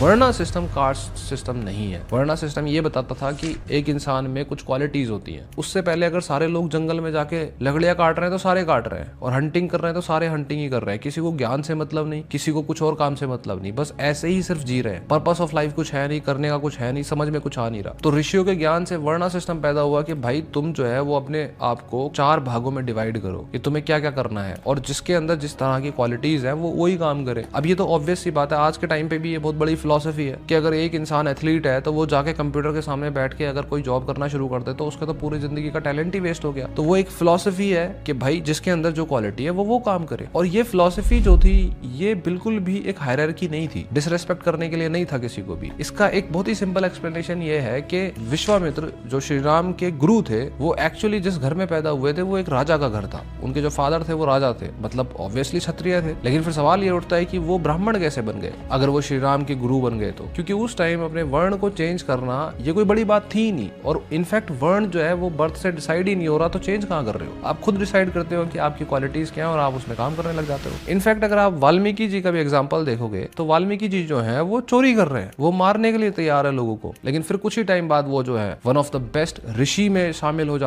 वर्णा system caste system नहीं है। वर्णा सिस्टम ये बताता था कि एक इंसान में कुछ क्वालिटीज होती हैं। उससे पहले अगर सारे लोग जंगल में जाके लकड़ियां काट रहे हैं तो सारे काट रहे हैं, और हंटिंग कर रहे हैं तो सारे हंटिंग ही कर रहे हैं। किसी को ज्ञान से मतलब नहीं, किसी को कुछ और काम से मतलब नहीं, बस ऐसे ही सिर्फ जी रहे हैं। पर्पस ऑफ लाइफ कुछ है नहीं, करने का कुछ है नहीं, समझ में कुछ आ नहीं रहा। तो ऋषियों के ज्ञान से वर्णा सिस्टम पैदा हुआ कि भाई तुम जो है वो अपने आप को 4 भागों में डिवाइड करो कि तुम्हें क्या क्या करना है, और जिसके अंदर जिस तरह की क्वालिटीज है वो वही काम करे। अब ये तो ऑब्वियस सी बात है, आज के टाइम पे भी ये बहुत बड़ी फिलॉसफी है कि अगर एक इंसान एथलीट है तो वो जाके कंप्यूटर के सामने बैठ के अगर कोई जॉब करना शुरू कर दे तो उसका तो पूरी जिंदगी का टैलेंट ही वेस्ट हो गया। तो वो एक फिलॉसफी है कि भाई जिसके अंदर जो क्वालिटी है वो काम करे। और ये फिलॉसफी जो थी ये बिल्कुल भी एक हायरार्की नहीं थी, डिसरेस्पेक्ट करने के लिए नहीं था किसी को भी। इसका एक बहुत ही सिंपल एक्सप्लेनेशन ये है कि विश्वामित्र जो श्री राम के गुरु थे वो एक्चुअली जिस घर में पैदा हुए थे वो एक राजा का घर था। उनके जो फादर थे वो राजा थे, मतलब ऑब्वियसली क्षत्रिय थे। लेकिन फिर सवाल ये उठता है कि वो ब्राह्मण कैसे बन गए अगर वो श्री राम के गुरु बन गए तो? क्योंकि उस टाइम अपने वर्ण को चेंज करना ये कोई बड़ी बात थी ही नहीं, और इनफैक्ट वर्ण जो है वो बर्थ से डिसाइड ही नहीं हो रहा, तो चेंज कहाँ कर रहे हो? आप खुद डिसाइड करते हो कि आपकी क्वालिटीज क्या है और आप उसमें काम करने लग जाते हो। इनफैक्ट अगर आप वाल्मीकि जी का भी एग्जाम्पल देखोगे तो वाल्मीकि जी जो है वो चोरी कर रहे हैं, वो मारने के लिए तैयार है लोगों को, लेकिन फिर कुछ ही टाइम बाद वो जो है वन ऑफ द बेस्ट ऋषि में शामिल हो जाते